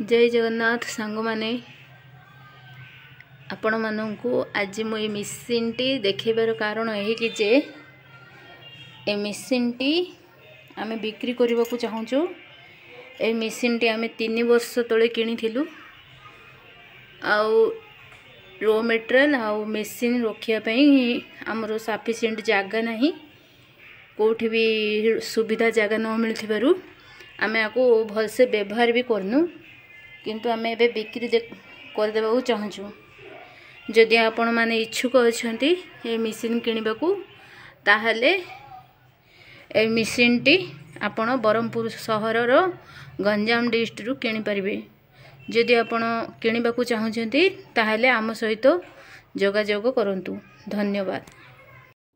जय जगन्नाथ सांग माने आपण मानू आज मु मेसीन टी देखेबार कारण यही कि जे ए मेसीन टी आमे बिक्री करने को चाहूँ। ए मेसीन टी आमे 3 वर्ष तले किनिथिलु आउ रो मटेरियल आउ मेसीन रखिया पई हमरो सफिशिएंट जागा नहीं कोठी भी सुविधा जागा न मिलथिबारु आमे आको भलसे व्यवहार भी करनु किंतु आमे एबे बिक्री कर देबा चाहूँ। जदि आपण माने इच्छुक अछंती ए मेसीन किनिबा को ताहले ए मेसीन टी आपण बरहमपुर सहर रो गंजाम डिस्ट्रिक्ट रु किनि परिबे। जदि आपण किनिबा को चाहूछंती ताहले आम सहित जोगाजोग करंतु। धन्यवाद।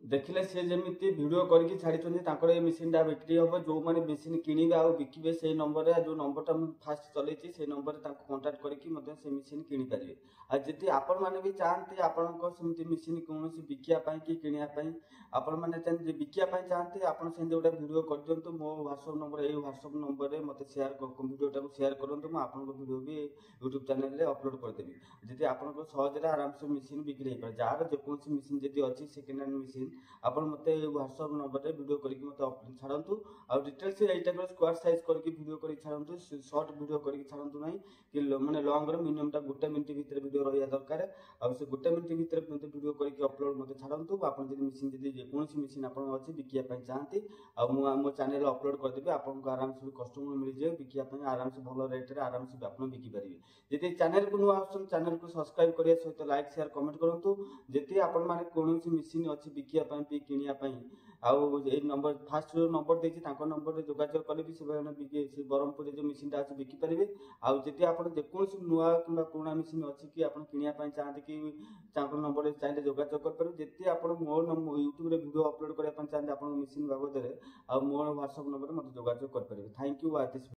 देखिले से जमीती वीडियो करके छाड़ी तांकर ए मशीन टा बिक्री हम जो माने मशीन किनिबे आ बिकिबे से नंबर रे जो नंबर टा फास्ट चलेछि से नंबर रे तांको कांटेक्ट करके मते से मशीन किनि परिबे। आ जति आपण माने भी चाहते आपण को समिति मशीन कोनोसी बिकिया पई कि किनिया पई आपण माने चाहते बिकिया पई चाहते आपण सेंदे ओटा वीडियो कर दियंतु। मो WhatsApp number A WhatsApp number रे मते शेयर वीडियो टा को शेयर करंतु। म आपण को वीडियो भी YouTube चैनल रे अपलोड कर देबी जति आपण को सहज रे आराम से मशीन बिक्री हे पर जार जे कोनसी मशीन जति अछि सेकंड हैंड मशीन आपण मते व्हाट्सएप नंबर रे वीडियो करके मते छाड़ंतु। आ डिटेल्स ए टाइप रो स्क्वायर साइज करके वीडियो करके छाड़ंतु। शॉर्ट वीडियो करके छाड़ंतु नहीं कि माने लॉन्ग रो मिनिमम टा 1 मिनिट भीतर वीडियो रहिया दरकार। आ से 1 मिनिट भीतर मते वीडियो करके अपलोड मते छाड़ंतु। आपण जदी मशीन जदी जे कोनसी मशीन आपण अछि बिकिया पई चाहते आ मो चैनल अपलोड कर देबे। आपण को आराम से कस्टमर मिल जे बिकिया पई आराम से भलो रेट रे आराम से आपण बिकी परिबे। जदी चैनल को नुआ आछन चैनल को सब्सक्राइब करिया सहित लाइक शेयर कमेंट करंतु। जति आपण माने कोनसी मशीन अछि बिकिया पई किनिया पई आउ ए नंबर फास्ट जो नंबर देछि ताको नंबर रे जोगाजोग कले भी से बिके से बरहमपुर जो मशीन टा अछि बिकी परिबे। आउ जति आपण जे कोनसी नुआ किबा पुराना मशीन अछि कि आपण किनिया पई चाहते कि ताको नंबर रे चाहे जोगाजोग कर परिबे। जति आपण मो YouTube रे वीडियो अपलोड करिया पई चाहते आपण मशीन बाबद रे आ मोर WhatsApp नंबर रे मते जोगाजोग कर परिबे। Thank you.